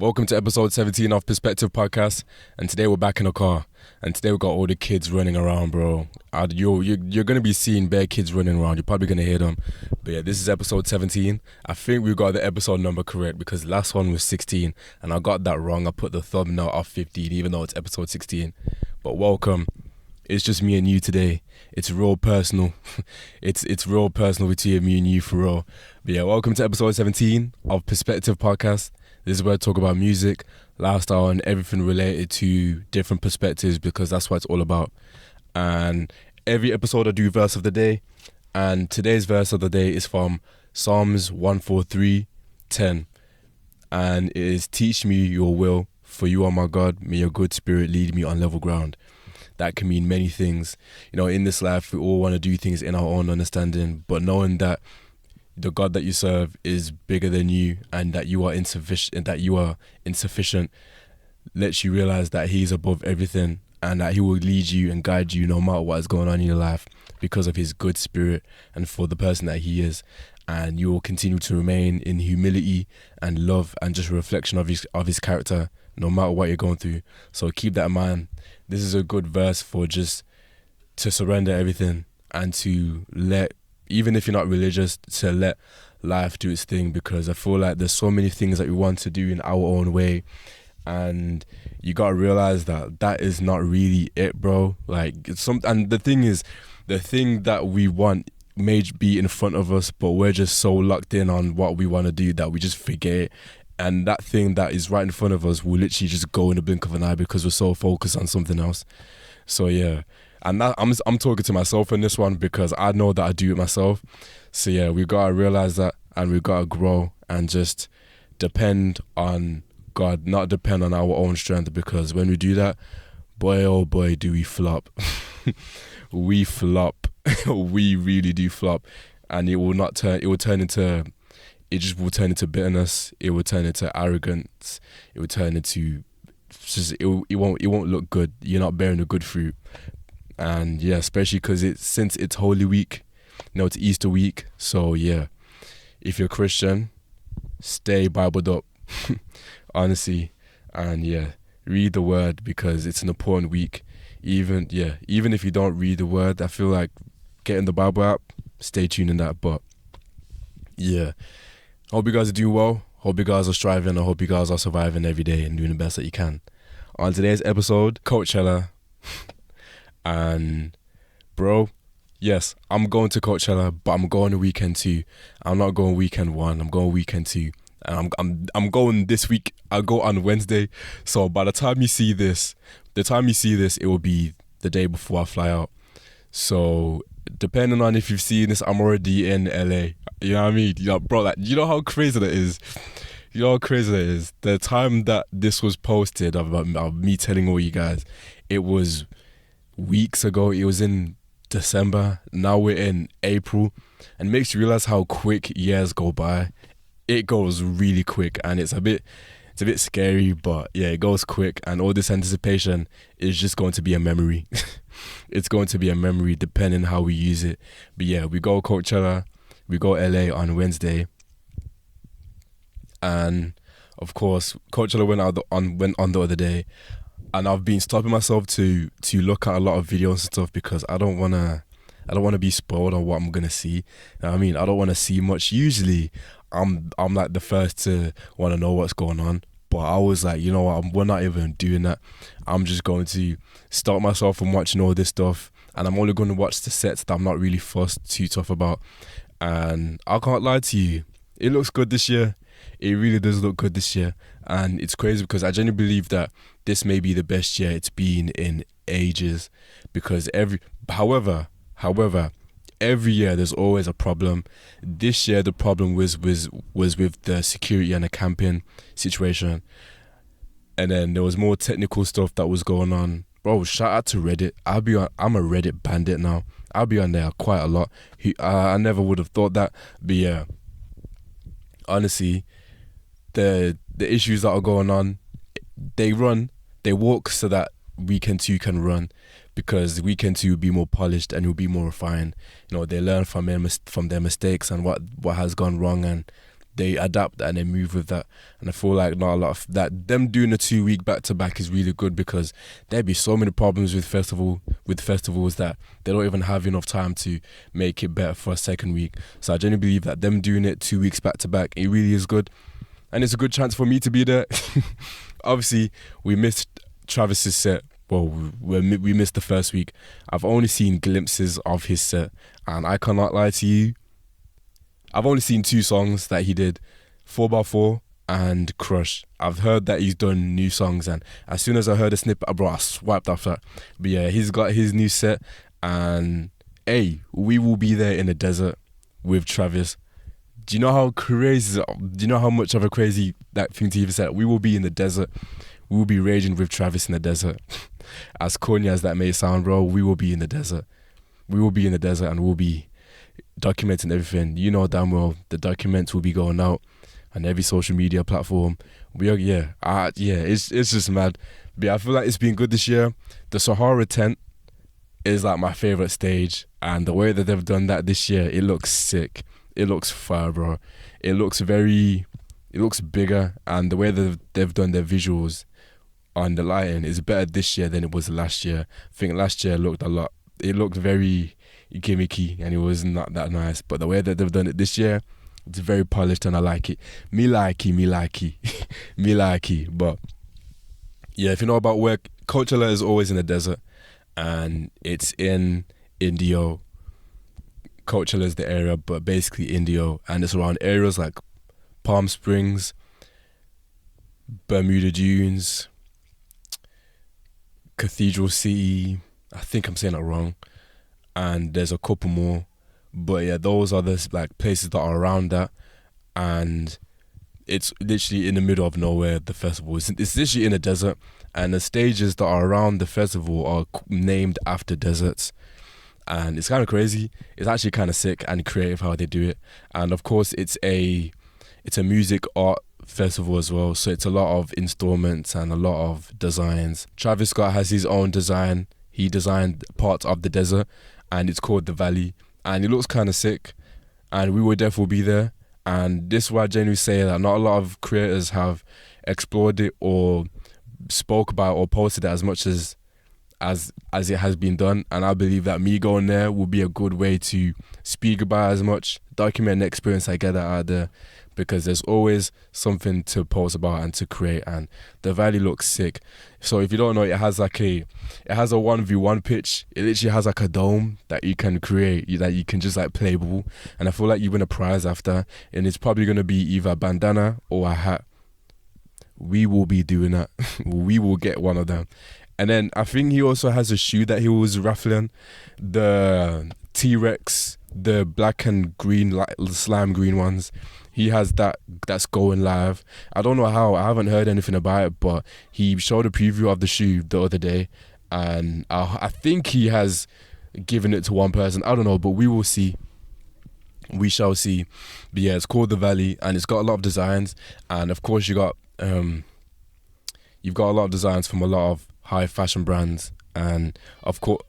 Welcome to episode 17 of Perspective Podcast, and today we're back in a car, and today we got all the kids running around, bro. You're going to be seeing bare kids running around. You're probably going to hear them, but yeah, this is episode 17. I think we got the episode number correct because the last one was 16, and I got that wrong. I put the thumbnail off 15, even though it's episode 16. But welcome. It's just me and you today. It's real personal. it's real personal between me and you for real. But yeah, welcome to episode 17 of Perspective Podcast. This is where I talk about music, lifestyle, and everything related to different perspectives because that's what it's all about. And every episode I do verse of the day. And today's verse of the day is from Psalms 143:10. And it is, teach me your will, for you are my God. May your good spirit lead me on level ground. That can mean many things. You know, in this life, we all want to do things in our own understanding, but knowing that the God that you serve is bigger than you and that you are insufficient lets you realize that he's above everything and that he will lead you and guide you no matter what is going on in your life because of his good spirit and for the person that he is. And you will continue to remain in humility and love and just a reflection of his character no matter what you're going through. So keep that in mind. This is a good verse for just to surrender everything and to let, even if you're not religious, to let life do its thing, because I feel like there's so many things that we want to do in our own way, and you gotta realize that that is not really it, bro. Like and the thing is, the thing that we want may be in front of us, but we're just so locked in on what we want to do that we just forget. And that thing that is right in front of us will literally just go in the blink of an eye because we're so focused on something else. So yeah. And that, I'm talking to myself in this one because I know that I do it myself. So yeah, we gotta realize that and we gotta grow and just depend on God, not depend on our own strength, because when we do that, boy oh boy do we flop. We flop. We really do flop. And it will turn into bitterness, it will turn into arrogance, it will turn into just it won't look good. You're not bearing a good fruit. And yeah, especially because since it's Holy Week, it's Easter week. So yeah, if you're Christian, stay Bibled up, honestly. And yeah, read the word because it's an important week. Even if you don't read the word, I feel like getting the Bible app, stay tuned in that. But yeah, hope you guys are doing well. Hope you guys are striving. I hope you guys are surviving every day and doing the best that you can. On today's episode, Coachella. And bro, yes, I'm going to Coachella, but I'm going the weekend 2. I'm not going weekend 1. I'm going weekend 2, and I'm going this week. I'll go on Wednesday. So by the time you see this, it will be the day before I fly out. So depending on if you've seen this, I'm already in LA. You know what I mean? Bro, like, you know how crazy that is. The time that this was posted about me telling all you guys, it was weeks ago. It was in December. Now we're in April, and it makes you realize how quick years go by. It goes really quick, and it's a bit scary, but yeah, it goes quick, and all this anticipation is just going to be a memory. It's going to be a memory depending how we use it. But yeah, we go Coachella, we go LA on Wednesday, and of course Coachella went on the other day. And I've been stopping myself to look at a lot of videos and stuff because I don't wanna be spoiled on what I'm gonna see. You know what I mean? I don't wanna see much. Usually, I'm like the first to wanna know what's going on. But I was like, you know what? We're not even doing that. I'm just going to stop myself from watching all this stuff, and I'm only going to watch the sets that I'm not really fussed too tough about. And I can't lie to you, it looks good this year. It really does look good this year, and it's crazy because I genuinely believe that this may be the best year it's been in ages. Because however, every year there's always a problem. This year the problem was with the security and the camping situation, and then there was more technical stuff that was going on. Bro, shout out to Reddit. I'm a Reddit bandit now. I'll be on there quite a lot. I never would have thought that, but yeah. Honestly, the issues that are going on, they walk so that weekend 2 can run, because weekend 2 will be more polished and it will be more refined. They learn from their mistakes and what has gone wrong, and they adapt and they move with that. And I feel like not a lot of that. Them doing a 2-week back to back is really good, because there'd be so many problems with festivals that they don't even have enough time to make it better for a second week. So I genuinely believe that them doing it 2 weeks back to back, it really is good, and it's a good chance for me to be there. Obviously, we missed Travis's set. Well, we missed the first week. I've only seen glimpses of his set, and I cannot lie to you, I've only seen 2 songs that he did, 4x4 and Crush. I've heard that he's done new songs, and as soon as I heard a snippet, bro, I swiped off that. But yeah, he's got his new set, and hey, we will be there in the desert with Travis. Do you know how crazy, do you know how much of a crazy that thing to even say? We will be in the desert. We will be raging with Travis in the desert. As corny as that may sound, bro, we will be in the desert. We will be in the desert, and we'll be documenting everything. You know damn well the documents will be going out on every social media platform. It's just mad. But yeah, I feel like it's been good this year. The Sahara tent is like my favourite stage, and the way that they've done that this year, it looks sick. It looks fire, bro. It looks bigger, and the way that they've done their visuals on the lighting is better this year than it was last year. I think last year it looked very gimmicky, and it was not that nice. But the way that they've done it this year, it's very polished, and I like it. Me likey. Me likey. But yeah, if you know about where Coachella is, always in the desert, and it's in Indio. Coachella is the area, but basically Indio, and it's around areas like Palm Springs, Bermuda Dunes, Cathedral City. I think I'm saying that wrong, and there's a couple more. But yeah, those are the like places that are around that, and it's literally in the middle of nowhere. The festival it's literally in a desert, and the stages that are around the festival are named after deserts. And it's kind of crazy. It's actually kind of sick and creative how they do it. And of course, it's a music art festival as well. So it's a lot of installments and a lot of designs. Travis Scott has his own design. He designed parts of the desert, and it's called The Valley. And it looks kind of sick. And we will definitely be there. And this is why I genuinely say that not a lot of creators have explored it or spoke about or posted it as much as it has been done. And I believe that me going there will be a good way to speak about as much, document the experience I get out there, because there's always something to post about and to create. And the Valley looks sick. So if you don't know, it has a 1v1 pitch. It literally has like a dome that you can create, that you can just like play ball, and I feel like you win a prize after, and it's probably going to be either a bandana or a hat. We will be doing that. We will get one of them. And then I think he also has a shoe that he was raffling, the T-Rex, the black and green, like slime green ones. He has that's going live. I don't know how, I haven't heard anything about it, but he showed a preview of the shoe the other day, and I think he has given it to one person. I don't know, but we will see. We shall see. But yeah, it's called The Valley, and it's got a lot of designs, and of course you've got a lot of designs from a lot of high fashion brands, and of course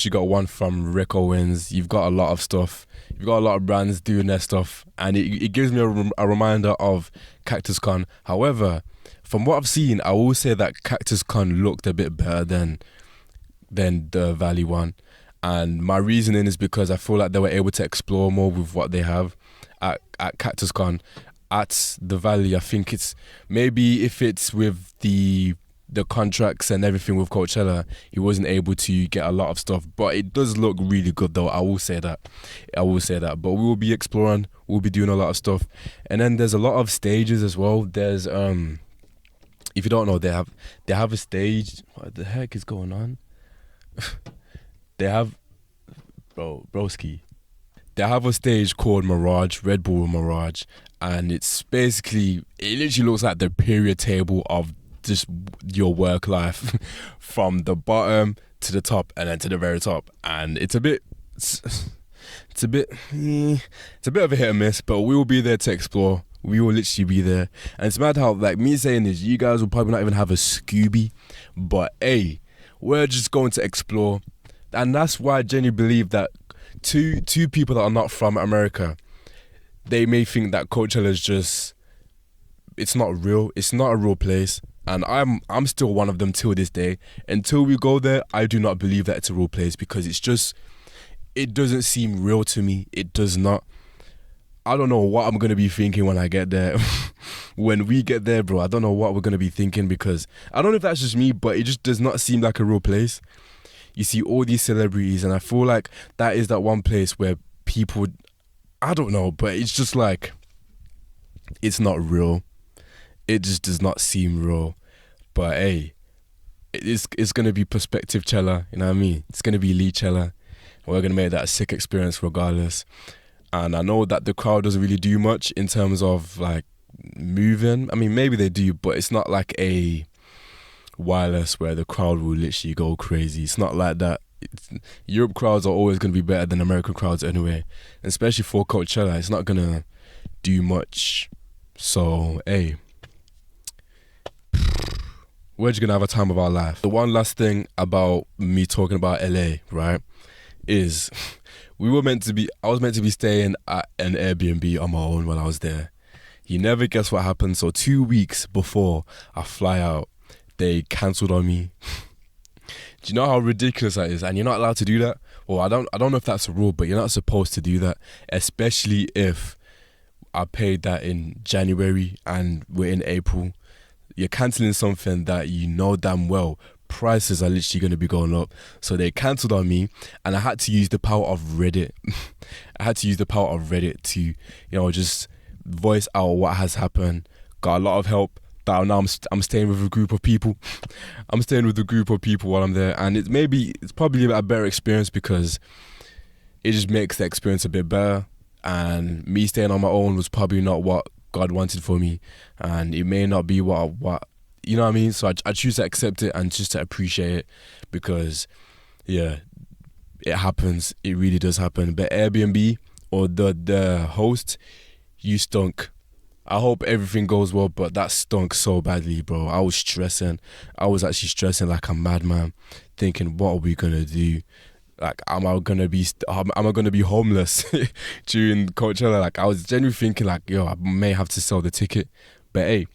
you got one from Rick Owens. You've got a lot of stuff. You've got a lot of brands doing their stuff, and it gives me a reminder of Cactus Con. However, from what I've seen, I will say that Cactus Con looked a bit better than the Valley one, and my reasoning is because I feel like they were able to explore more with what they have at Cactus Con. At the Valley, I think it's maybe if it's with the contracts and everything with Coachella, he wasn't able to get a lot of stuff, but it does look really good though. I will say that. But we will be exploring. We'll be doing a lot of stuff, and then there's a lot of stages as well. There's if you don't know, they have a stage. What the heck is going on? They have broski. They have a stage called Mirage, Red Bull Mirage, and it literally looks like the period table of just your work life from the bottom to the top and then to the very top. And it's a bit of a hit and miss, but we will be there to explore. We will literally be there. And it's mad how, like, me saying this, you guys will probably not even have a Scooby, but hey, we're just going to explore. And that's why I genuinely believe that two people that are not from America, they may think that Coachella is just, it's not real. It's not a real place. And I'm still one of them till this day. Until we go there, I do not believe that it's a real place, because it's just, it doesn't seem real to me. It does not. I don't know what I'm going to be thinking when I get there. When we get there, bro, I don't know what we're going to be thinking, because I don't know if that's just me, but it just does not seem like a real place. You see all these celebrities, and I feel like that is that one place where people, I don't know, but it's just like, it's not real. It just does not seem real. But hey, it's going to be Perspective-chella, you know what I mean? It's going to be Lee-chella. We're going to make that a sick experience regardless. And I know that the crowd doesn't really do much in terms of like moving. I mean, maybe they do, but it's not like a wireless where the crowd will literally go crazy. It's not like that. Europe crowds are always going to be better than American crowds anyway, and especially for Coachella, it's not going to do much. So hey, we're just going to have a time of our life. The one last thing about me talking about LA, right, is I was meant to be staying at an Airbnb on my own while I was there. You never guess what happened. So 2 weeks before I fly out, they cancelled on me. Do you know how ridiculous that is? And you're not allowed to do that. Well, I don't know if that's a rule, but you're not supposed to do that, especially if I paid that in January and we're in April. You're cancelling something that you know damn well prices are literally going to be going up. So they cancelled on me, and I had to use the power of Reddit. I had to use the power of Reddit to, you know, just voice out what has happened. Got a lot of help. Now I'm staying with a group of people. I'm staying with a group of people while I'm there, and it's probably a better experience, because it just makes the experience a bit better. And me staying on my own was probably not what God wanted for me, and it may not be what you know what I mean. So I choose to accept it and just to appreciate it, because yeah, it happens. It really does happen. But Airbnb or the host, you stunk. I hope everything goes well, but that stunk so badly, bro. I was stressing. I was actually stressing like a madman, thinking, what are we gonna do? Like, am I gonna be homeless during Coachella? Like, I was genuinely thinking, like, yo, I may have to sell the ticket. But hey,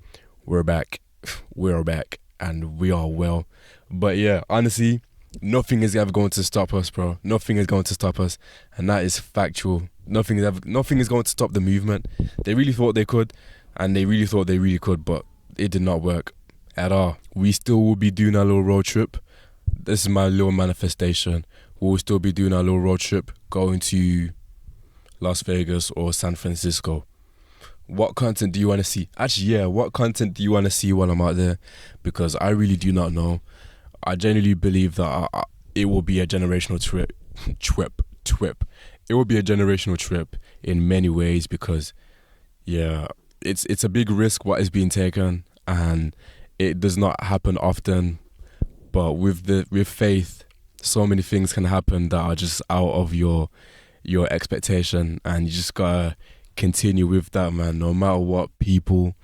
we're back. We're back, and we are well. But yeah, honestly, nothing is ever going to stop us, bro. Nothing is going to stop us, and that is factual. Nothing is going to stop the movement. They really thought they could, and they really thought they really could, but it did not work at all. We still will be doing our little road trip. This is my little manifestation. We'll still be doing our little road trip, going to Las Vegas or San Francisco. What content do you want to see? Actually, yeah, what content do you want to see while I'm out there? Because I really do not know. I genuinely believe that it will be a generational trip. It will be a generational trip in many ways, because yeah, it's a big risk what is being taken, and it does not happen often. But with faith, so many things can happen that are just out of your expectation, and you just gotta continue with that, man. No matter what people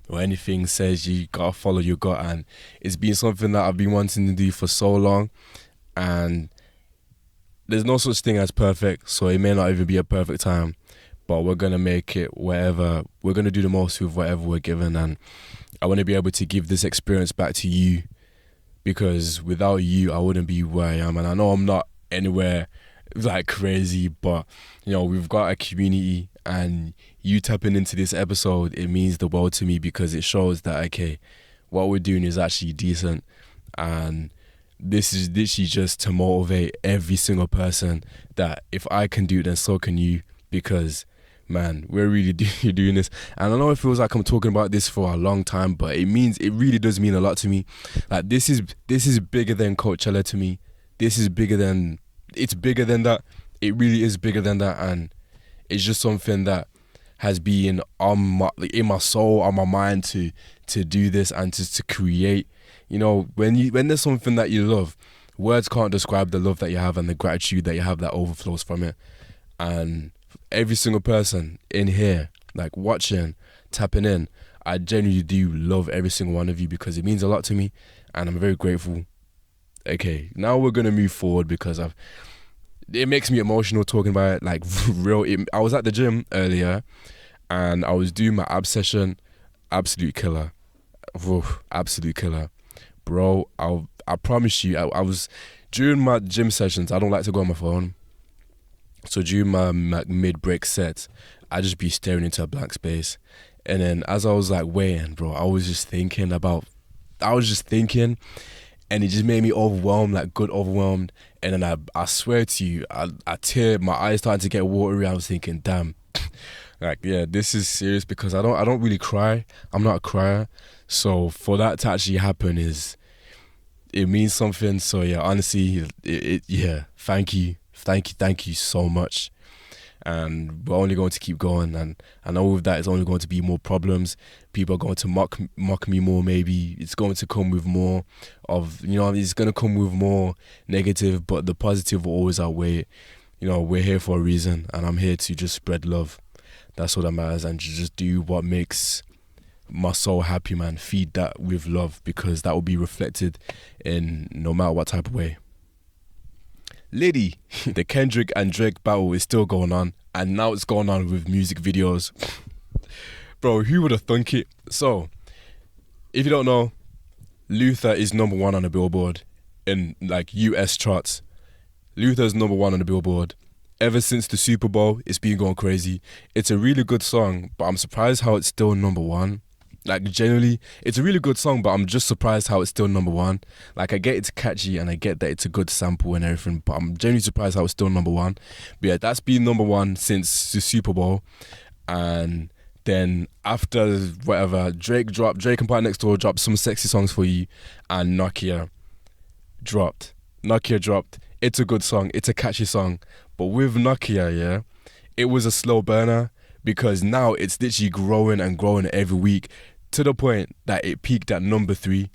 or anything says, you gotta follow your gut. And it's been something that I've been wanting to do for so long, and there's no such thing as perfect, so it may not even be a perfect time, but we're gonna make it wherever. We're gonna do the most with whatever we're given, and I want to be able to give this experience back to you, because without you, I wouldn't be where I am. And I know I'm not anywhere like crazy, but you know, we've got a community, and you tapping into this episode, it means the world to me, because it shows that, okay, what we're doing is actually decent, and this is literally just to motivate every single person that if I can do it, then so can you, because man, we're really doing this. And I know it feels like I'm talking about this for a long time, but it really does mean a lot to me. Like, this is bigger than Coachella to me. It's bigger than that. It really is bigger than that, and it's just something that has been in my soul, on my mind to do this and to create. You know, when there's something that you love, words can't describe the love that you have and the gratitude that you have that overflows from it. And every single person in here, like watching, tapping in, I genuinely do love every single one of you, because it means a lot to me, and I'm very grateful. Okay, now we're gonna move forward, because it makes me emotional talking about it, like real. I was at the gym earlier, and I was doing my ab session. Absolute killer. Oof, absolute killer. Bro, I promise you, I was, during my gym sessions, I don't like to go on my phone. So during my mid-break sets, I just be staring into a blank space. And then as I was like waiting, bro, I was just thinking, and it just made me overwhelmed, like good overwhelmed. And then I swear to you, I teared, my eyes started to get watery. I was thinking, damn, like, yeah, this is serious, because I don't really cry. I'm not a crier. So for that to actually happen it means something. So yeah, honestly, yeah, thank you so much. And we're only going to keep going, and I know with that it's only going to be more problems. People are going to mock me more. Maybe it's going to come with more of, it's going to come with more negative, but the positive will always outweigh. We're here for a reason, and I'm here to just spread love. That's all that matters, and to just do what makes my soul happy, man. Feed that with love, because that will be reflected in no matter what type of way. Liddy, the Kendrick and Drake battle is still going on, and now it's going on with music videos. Bro, who would have thunk it? So, if you don't know, Luther is #1 on the Billboard in like US charts. Luther's #1 on the Billboard. Ever since the Super Bowl, it's been going crazy. It's a really good song, but I'm surprised how it's still #1. Like, generally, it's a really good song, but I'm just surprised how it's still #1. Like, I get it's catchy, and I get that it's a good sample and everything, but I'm genuinely surprised how it's still #1. But yeah, that's been #1 since the Super Bowl. And then after whatever, Drake and Party Next Door dropped Some Sexy Songs For You, and Nokia dropped. It's a good song. It's a catchy song. But with Nokia, yeah, it was a slow burner, because now it's literally growing and growing every week, to the point that it peaked at #3.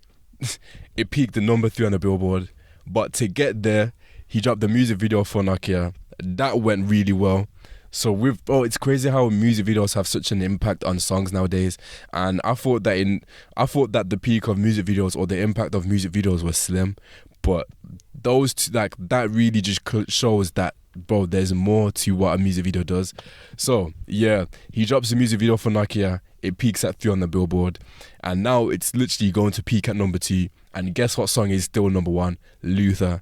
It peaked at #3 on the Billboard. But to get there, he dropped the music video for Nokia. That went really well. So it's crazy how music videos have such an impact on songs nowadays. And I thought that the peak of music videos, or the impact of music videos, was slim. But those two, like, that really just shows that, bro, there's more to what a music video does. So yeah, he drops a music video for Nokia. It peaks at 3 on the Billboard, and now it's literally going to peak at #2. And guess what song is still #1? Luther.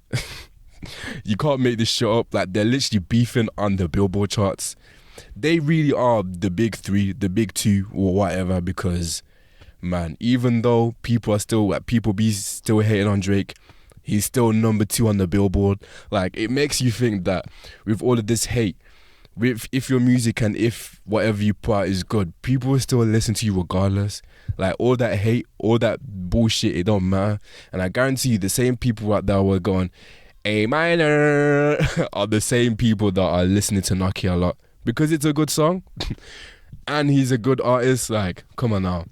You can't make this shit up. Like, they're literally beefing on the Billboard charts. They really are the big three, the big two, or whatever. Because, man, even though people be still hating on Drake, he's still #2 on the Billboard. Like, it makes you think that with all of this hate, if your music and if whatever you put out is good, people will still listen to you regardless. Like, all that hate, all that bullshit, it don't matter. And I guarantee you, the same people out there were going A minor are the same people that are listening to Nokia a lot, because it's a good song and he's a good artist. Like, come on now.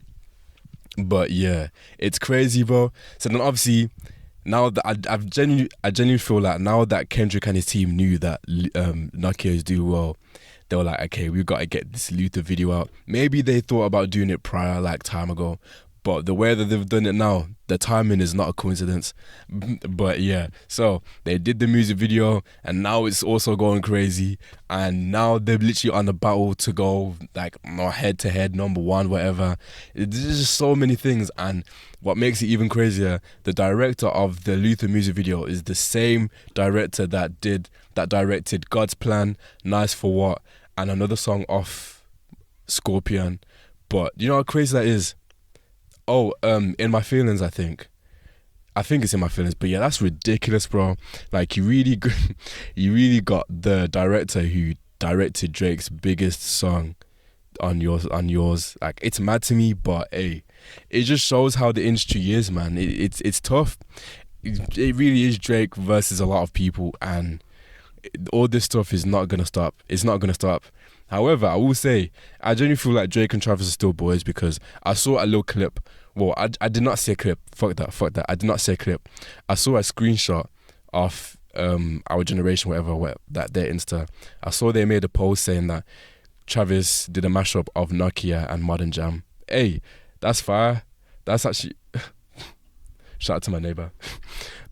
But yeah, it's crazy, bro. So then obviously, now that I genuinely feel like now that Kendrick and his team knew that Nokia is doing well, they were like, okay, we've got to get this Luther video out. Maybe they thought about doing it prior, like time ago, but the way that they've done it now, the timing is not a coincidence. But yeah, so they did the music video, and now it's also going crazy. And now they're literally on the battle to go like head to head, #1, whatever. There's just so many things. And what makes it even crazier, the director of the Luther music video is the same director that directed God's Plan, Nice for What, and another song off Scorpion. But you know how crazy that is? In My Feelings, I think it's In My Feelings. But yeah, that's ridiculous, bro. Like, you really got the director who directed Drake's biggest song on yours. Like, it's mad to me, but hey, it just shows how the industry is, man. It's tough. It really is Drake versus a lot of people, and all this stuff is not gonna stop. It's not gonna stop. However, I will say, I genuinely feel like Drake and Travis are still boys, because I saw a little clip. Well, I did not see a clip. Fuck that. I did not see a clip. I saw a screenshot of Our Generation, whatever, that their Insta. I saw they made a post saying that Travis did a mashup of Nokia and Modern Jam. Hey, that's fire. That's actually... Shout out to my neighbour.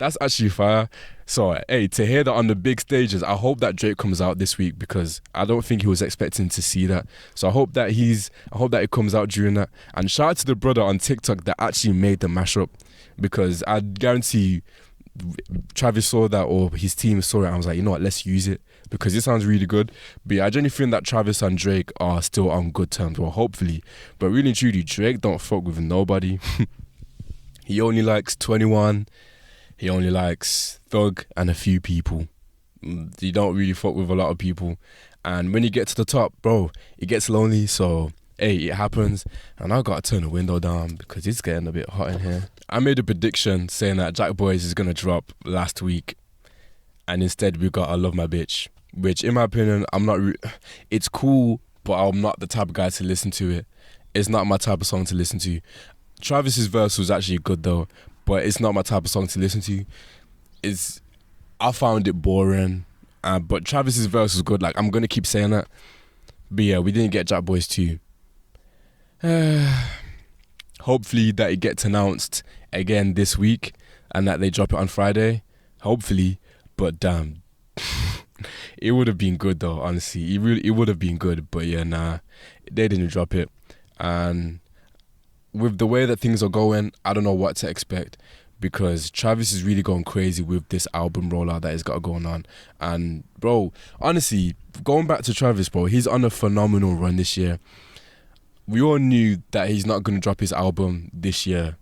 That's actually fire. So, hey, to hear that on the big stages, I hope that Drake comes out this week because I don't think he was expecting to see that. So I hope that it comes out during that. And shout out to the brother on TikTok that actually made the mashup, because I guarantee you, Travis saw that or his team saw it and I was like, you know what, let's use it because it sounds really good. But yeah, I genuinely think that Travis and Drake are still on good terms, well, hopefully. But really and truly, Drake don't fuck with nobody. He only likes 21. He only likes Thug and a few people. He don't really fuck with a lot of people. And when you get to the top, bro, it gets lonely. So, hey, it happens. And I gotta turn the window down because it's getting a bit hot in here. I made a prediction saying that JACKBOYS is gonna drop last week. And instead we got I Love My Bitch. Which, in my opinion, it's cool, but I'm not the type of guy to listen to it. It's not my type of song to listen to. Travis's verse was actually good though, but it's not my type of song to listen to. I found it boring, but Travis's verse was good. Like, I'm gonna keep saying that. But yeah, we didn't get JACKBOYS 2. Hopefully that it gets announced again this week and that they drop it on Friday. Hopefully, but damn, it would have been good though. Honestly, it would have been good. But yeah, nah, they didn't drop it, and with the way that things are going, I don't know what to expect because Travis is really going crazy with this album rollout that he's got going on. And bro, honestly, going back to Travis, bro, he's on a phenomenal run this year. We all knew that he's not going to drop his album this year.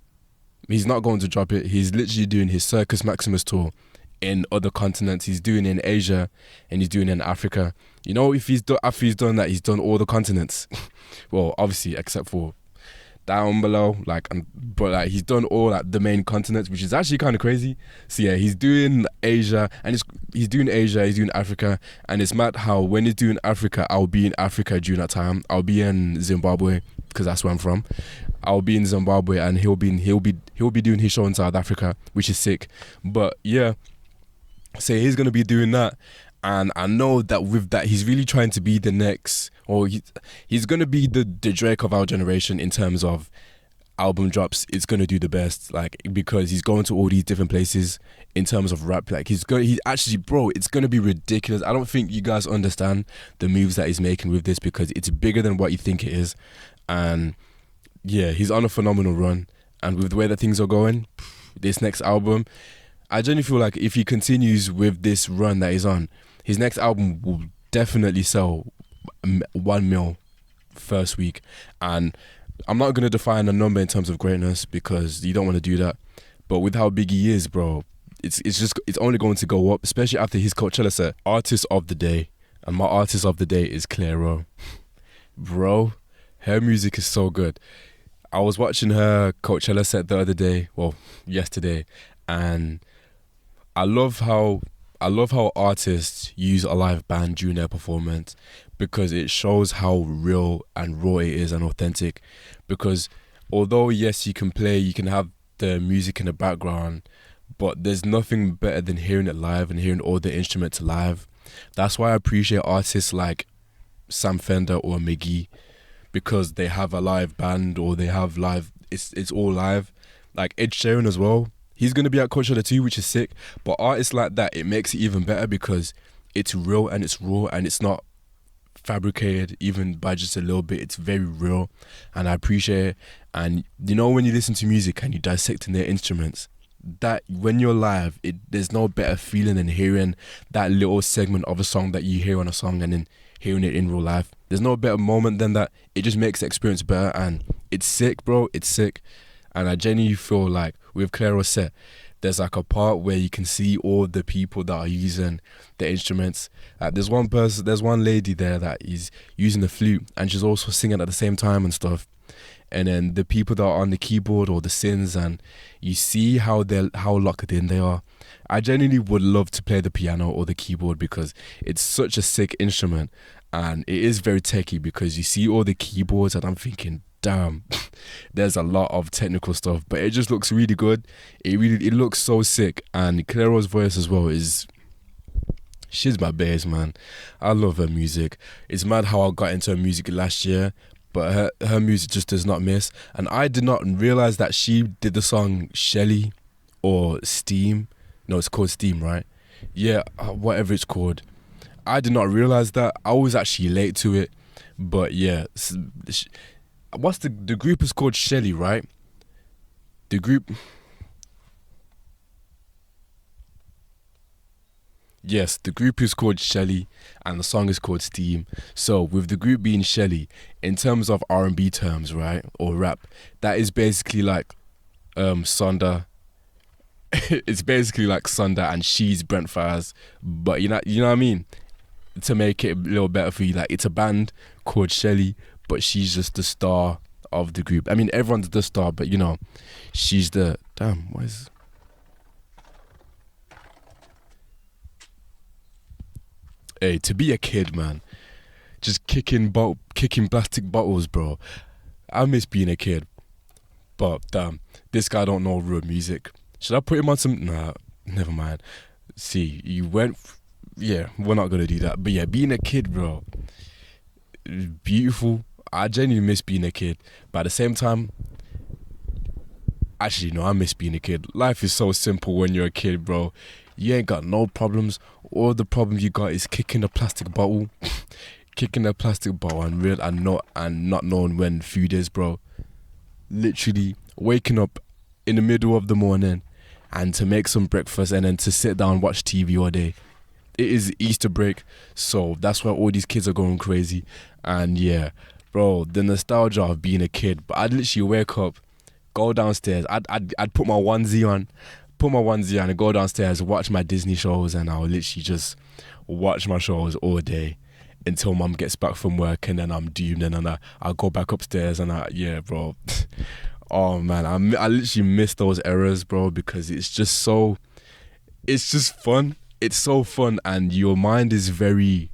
He's not going to drop it. He's literally doing his Circus Maximus tour in other continents. He's doing it in Asia and he's doing it in Africa. You know, after he's done that, he's done all the continents. Well, obviously, except for down below, but he's done all the main continents, which is actually kind of crazy. So yeah, he's doing Asia and he's doing Africa, and it's mad how when he's doing Africa, I'll be in Africa during that time. I'll be in Zimbabwe because that's where I'm from. I'll be in Zimbabwe and he'll be doing his show in South Africa, which is sick. But yeah, so he's gonna be doing that. And I know that with that, he's really trying to be the next, or he's going to be the Drake of our generation in terms of album drops. It's going to do the best, because he's going to all these different places in terms of rap. It's going to be ridiculous. I don't think you guys understand the moves that he's making with this because it's bigger than what you think it is. And yeah, he's on a phenomenal run. And with the way that things are going, this next album, I genuinely feel like if he continues with this run that he's on, his next album will definitely sell 1 mil first week. And I'm not going to define a number in terms of greatness because you don't want to do that. But with how big he is, bro, it's only going to go up, especially after his Coachella set. Artist of the day. And my artist of the day is Clairo. Bro, her music is so good. I was watching her Coachella set the other day, yesterday, and I love how artists use a live band during their performance because it shows how real and raw it is and authentic. Because although yes, you can have the music in the background, but there's nothing better than hearing it live and hearing all the instruments live. That's why I appreciate artists like Sam Fender or Miggy, because they have a live band or they have live. It's all live. Like Ed Sheeran as well. He's going to be at Coachella too, which is sick. But artists like that, it makes it even better because it's real and it's raw and it's not fabricated even by just a little bit. It's very real and I appreciate it. And you know, when you listen to music and you dissecting their instruments, that when you're live, there's no better feeling than hearing that little segment of a song that you hear on a song and then hearing it in real life. There's no better moment than that. It just makes the experience better and it's sick, bro. It's sick. And I genuinely feel like with Clairo's set, there's a part where you can see all the people that are using the instruments. There's one lady there that is using the flute and she's also singing at the same time and stuff. And then the people that are on the keyboard or the synths, and you see how locked in they are. I genuinely would love to play the piano or the keyboard because it's such a sick instrument and it is very techy because you see all the keyboards and I'm thinking, damn, there's a lot of technical stuff, but it just looks really good. It looks so sick. And Clairo's voice as well she's my bass, man. I love her music. It's mad how I got into her music last year, but her music just does not miss. And I did not realize that she did the song Shelly or Steam. No, it's called Steam, right? Yeah, whatever it's called. I did not realize that. I was actually late to it, but yeah. What's the group is called Shelly, right? The group. Yes, the group is called Shelly and the song is called Steam. So with the group being Shelly, in terms of R&B terms, right, or rap, that is basically like Sonder. It's basically like Sonder and she's Brent Fires, but you know what I mean. To make it a little better for you, like it's a band called Shelly, but she's just the star of the group. I mean, everyone's the star, but she's the damn. What is? Hey, to be a kid, man, just kicking plastic bottles, bro. I miss being a kid, but damn, this guy don't know real music. Should I put him on some? Nah, never mind. See, you went. Yeah, we're not gonna do that. But yeah, being a kid, bro, is beautiful. I genuinely miss being a kid, but at the same time, actually, no, I miss being a kid. Life is so simple when you're a kid, bro. You ain't got no problems. All the problems you got is kicking a plastic bottle, kicking a plastic bottle, and not knowing when food is, bro. Literally waking up in the middle of the morning and to make some breakfast and then to sit down and watch TV all day. It is Easter break, so that's why all these kids are going crazy. And yeah, bro, the nostalgia of being a kid. But I'd literally wake up, go downstairs. I'd put my onesie on, and go downstairs, watch my Disney shows, and I'll literally just watch my shows all day until mum gets back from work, and then I'm doomed, and then I'll go back upstairs, and yeah, bro. Oh man, I literally miss those eras, bro, because it's just fun. It's so fun, and your mind is very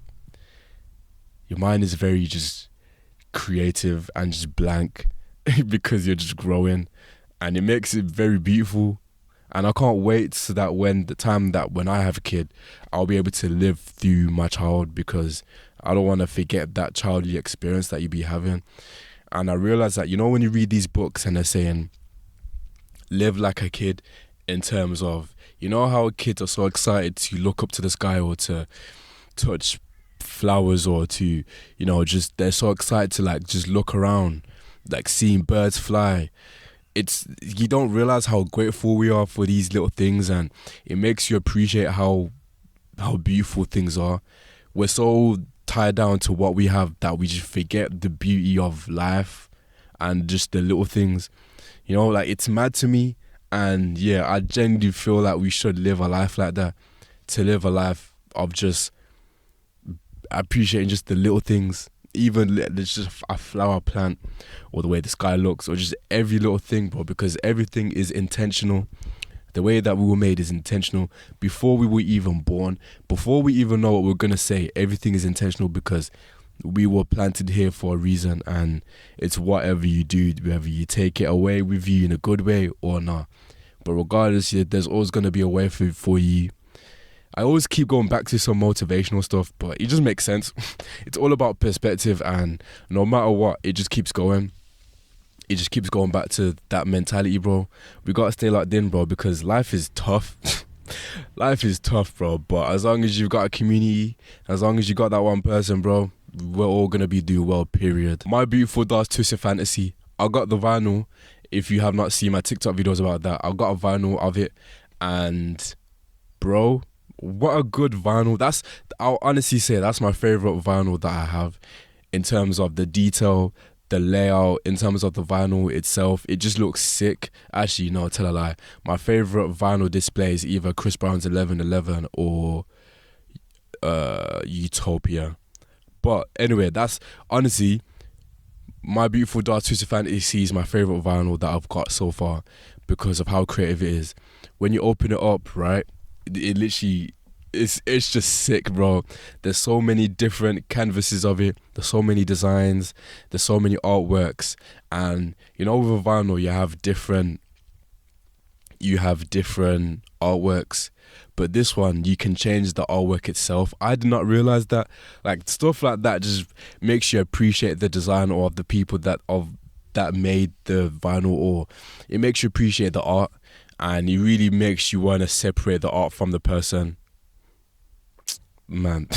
just creative and just blank because you're just growing, and it makes it very beautiful. And I can't wait so that when I have a kid, I'll be able to live through my child, because I don't want to forget that childly experience that you be having. And I realize that, when you read these books and they're saying live like a kid, in terms of, how kids are so excited to look up to the sky or to touch flowers, or to, just they're so excited to like just look around, like seeing birds fly. You don't realize how grateful we are for these little things, and it makes you appreciate how beautiful things are. We're so tied down to what we have that we just forget the beauty of life and just the little things. Like, it's mad to me. And yeah, I genuinely feel like we should live a life like that, to live a life of just appreciating just the little things, even there's just a flower plant, or the way the sky looks, or just every little thing, bro, because everything is intentional. The way that we were made is intentional. Before we were even born, before we even know what we're gonna say, everything is intentional, because we were planted here for a reason. And it's whatever you do, whether you take it away with you in a good way or not, but regardless, there's always gonna be a way for you. I always keep going back to some motivational stuff, but it just makes sense. It's all about perspective, and no matter what, it just keeps going. It just keeps going back to that mentality, bro. We gotta stay locked in, bro, because life is tough. Life is tough, bro, but as long as you've got a community, as long as you got that one person, bro, we're all gonna be doing well, period. My Beautiful Dark Twisted Fantasy, I got the vinyl. If you have not seen my TikTok videos about that, I got a vinyl of it, and bro, what a good vinyl. I'll honestly say that's my favorite vinyl that I have, in terms of the detail, the layout, in terms of the vinyl itself. It just looks sick. Actually, no, tell a lie. My favorite vinyl display is either Chris Brown's 1111 or Utopia. But anyway, that's honestly, My Beautiful Dark Twisted Fantasy is my favorite vinyl that I've got so far, because of how creative it is. When you open it up, right, it literally, it's just sick, bro. There's so many different canvases of it. There's so many designs. There's so many artworks. And with a vinyl, you have different artworks. But this one, you can change the artwork itself. I did not realize that. Like, stuff like that just makes you appreciate the design, or of the people that made the vinyl, or it makes you appreciate the art. and it really makes you want to separate the art from the person, man.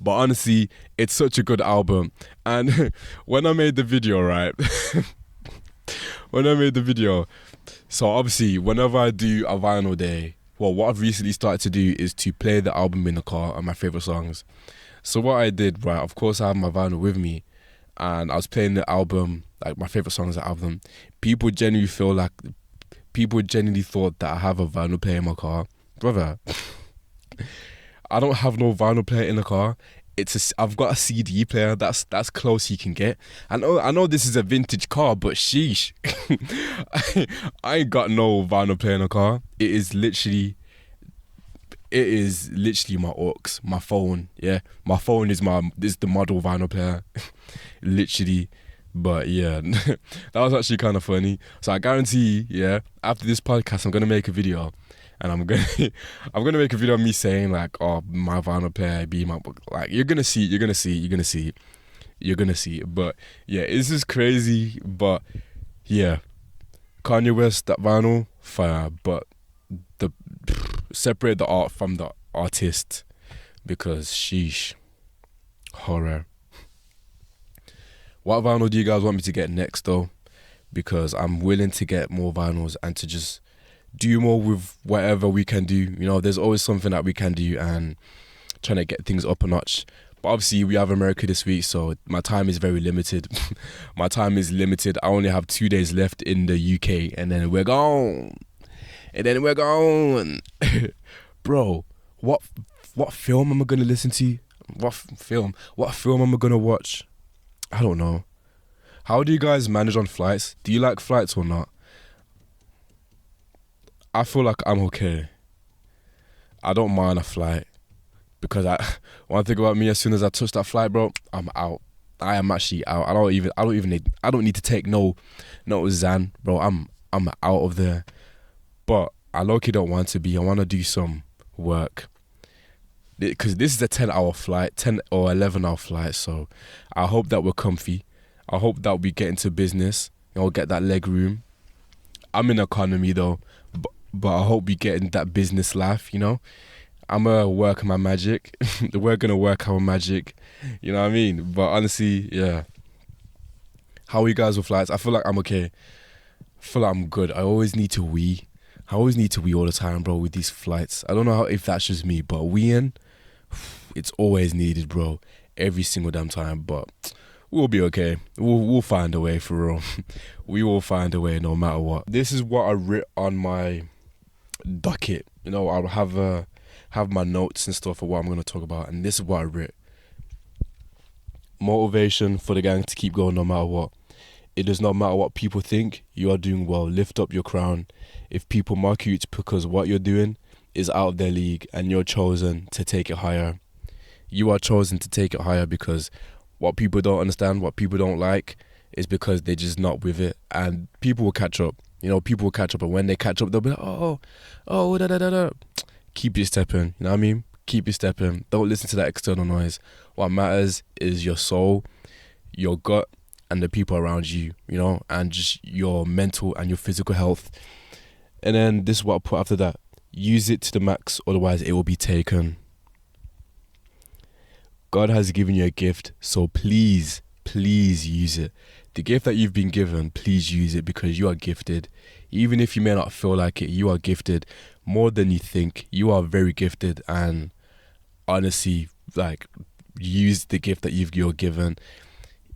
But honestly, it's such a good album. And when I made the video, right, when I made the video, so obviously whenever I do a vinyl day, well, what I've recently started to do is to play the album in the car and my favorite songs. So what I did, right, of course I have my vinyl with me, and I was playing the album, like my favorite songs of the album. People genuinely thought that I have a vinyl player in my car. Brother, I don't have no vinyl player in the car. I've got a CD player. That's close you can get. I know this is a vintage car, but sheesh, I ain't got no vinyl player in the car. It is literally my aux, my phone. Yeah, my phone is the model vinyl player, literally. But yeah, that was actually kind of funny. So I guarantee, yeah, after this podcast, I'm gonna make a video. And I'm gonna make a video of me saying like, oh, my vinyl player be my book. Like, you're gonna see. But yeah, it's just crazy. But yeah, Kanye West, that vinyl, fire. But separate the art from the artist, because sheesh, horror. What vinyl do you guys want me to get next though? Because I'm willing to get more vinyls and to just do more with whatever we can do. You know, there's always something that we can do, and trying to get things up a notch. But obviously we have America this week, so my time is very limited. My time is limited. I only have 2 days left in the UK, and then we're gone. Bro, what film am I gonna listen to? What film am I gonna watch? I don't know. How do you guys manage on flights? Do you like flights or not? I feel like I'm okay. I don't mind a flight, because one thing about me, as soon as I touch that flight, bro, I'm out. I am actually out. I don't need to take no Xan, bro. I'm out of there. But I low-key don't want to be. I want to do some work, because this is a 10-hour flight, 10 or 11-hour flight. So I hope that we're comfy. I hope that we get into business. You know, get that leg room. I'm in economy though, but I hope we get in that business life, you know. I'm gonna work my magic. We're gonna work our magic, you know what I mean? But honestly, yeah. How are you guys with flights? I feel like I'm okay. I feel like I'm good. I always need to wee. all the time, bro, with these flights. I don't know if that's just me, but weeing, it's always needed, bro. Every single damn time, but we'll be okay. We'll find a way, for real. We will find a way no matter what. This is what I wrote on my docket. You know, I'll have my notes and stuff for what I'm going to talk about, and this is what I wrote. Motivation for the gang to keep going no matter what. It does not matter what people think, you are doing well. Lift up your crown. If people mock you, it's because what you're doing is out of their league, and you're chosen to take it higher. You are chosen to take it higher, because what people don't understand, what people don't like, is because they're just not with it. And people will catch up. You know, people will catch up, and when they catch up, they'll be like, oh, da da da da. Keep your stepping, you know what I mean? Keep your stepping. Don't listen to that external noise. What matters is your soul, your gut, and the people around you, you know, and just your mental and your physical health. And then this is what I put after that. Use it to the max, otherwise it will be taken. God has given you a gift, so please use it. The gift that you've been given, please use it, because you are gifted. Even if you may not feel like it, you are gifted more than you think. You are very gifted, and honestly, like, use the gift that you're given.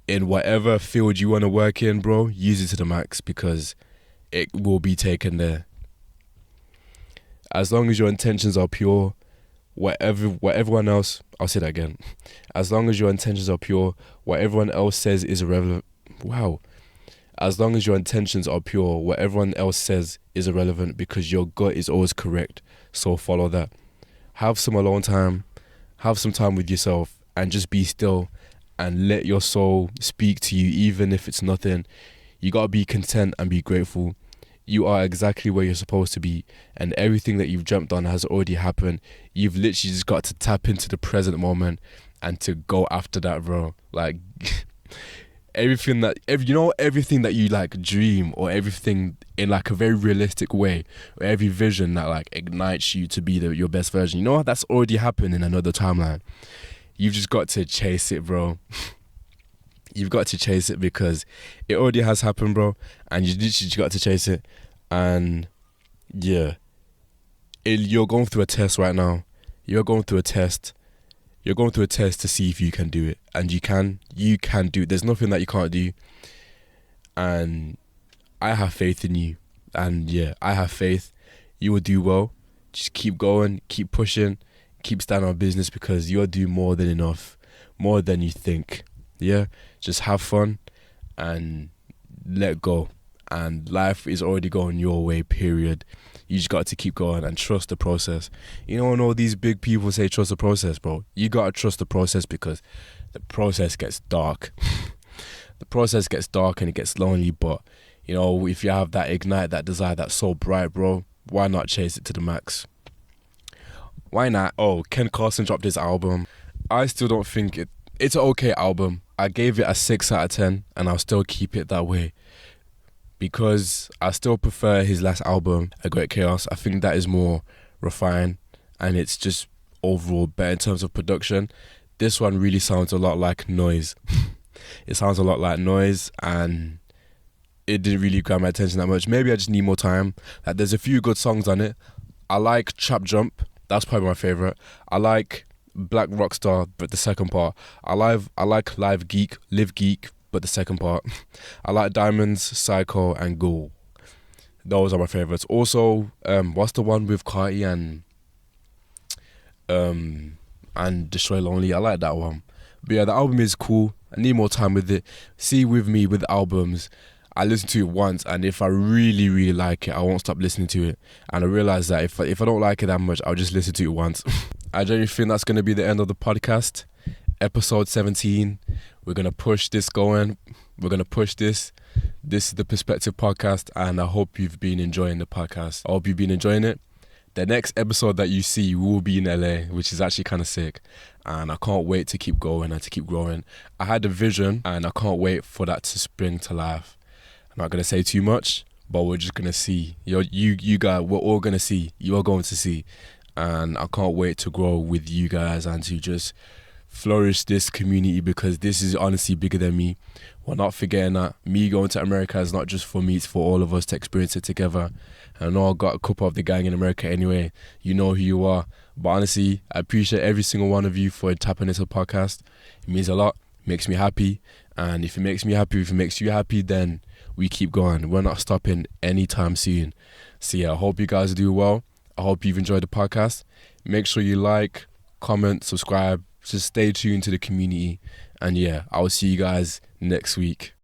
In whatever field you want to work in, bro, use it to the max, because it will be taken there. As long as your intentions are pure, what everyone else, I'll say that again. As long as your intentions are pure, what everyone else says is irrelevant. Wow. As long as your intentions are pure, what everyone else says is irrelevant, because your gut is always correct. So follow that. Have some alone time. Have some time with yourself, and just be still and let your soul speak to you, even if it's nothing. You gotta be content and be grateful. You are exactly where you're supposed to be, and everything that you've jumped on has already happened. You've literally just got to tap into the present moment and to go after that, bro. Like, everything that you like dream, or everything in like a very realistic way, or every vision that like ignites you to be your best version, you know what, that's already happened in another timeline. You've just got to chase it, bro. You've got to chase it because it already has happened, bro, and you literally just got to chase it. And yeah, you're going through a test right now. You're going through a test to see if you can do it, and you can do it. There's nothing that you can't do, and I have faith in you. And yeah, I have faith you will do well. Just keep going, keep pushing, keep standing on business, because you're doing more than enough, more than you think. Yeah, just have fun and let go, and life is already going your way, period. You just got to keep going and trust the process. You know, when all these big people say trust the process, bro, you got to trust the process, because the process gets dark. The process gets dark and it gets lonely, but you know, if you have that ignite, that desire that's so bright, bro, why not chase it to the max? Why not? Oh, Ken Carson dropped his album. I still don't think it's an okay album. I gave it a 6 out of 10, and I'll still keep it that way, because I still prefer his last album, A Great Chaos. I think that is more refined, and it's just overall better in terms of production. This one really sounds a lot like noise. It sounds a lot like noise, and it didn't really grab my attention that much. Maybe I just need more time. Like, there's a few good songs on it. I like Trap Jump. That's probably my favourite. I like Black Rockstar, but the second part. I like Live Geek, but the second part. I like Diamonds, Psycho, and Ghoul. Those are my favourites. Also, what's the one with Carti and Destroy Lonely? I like that one. But yeah, the album is cool. I need more time with it. See, with me, with albums, I listen to it once, and if I really, really like it, I won't stop listening to it. And I realise that if I don't like it that much, I'll just listen to it once. I genuinely think that's going to be the end of the podcast. Episode 17. We're going to push this going. We're going to push this. This is the Perspective Podcast, and I hope you've been enjoying the podcast. I hope you've been enjoying it. The next episode that you see will be in LA, which is actually kind of sick. And I can't wait to keep going and to keep growing. I had a vision, and I can't wait for that to spring to life. I'm not going to say too much, but we're just going to see. You guys, we're all going to see. You are going to see. And I can't wait to grow with you guys and to just flourish this community, because this is honestly bigger than me. We're not forgetting that me going to America is not just for me, it's for all of us to experience it together. And I know I got a couple of the gang in America anyway. You know who you are. But honestly, I appreciate every single one of you for tapping into the podcast. It means a lot. It makes me happy. And if it makes me happy, if it makes you happy, then we keep going. We're not stopping anytime soon. So yeah, I hope you guys do well. I hope you've enjoyed the podcast. Make sure you like, comment, subscribe. Just stay tuned to the community. And yeah, I will see you guys next week.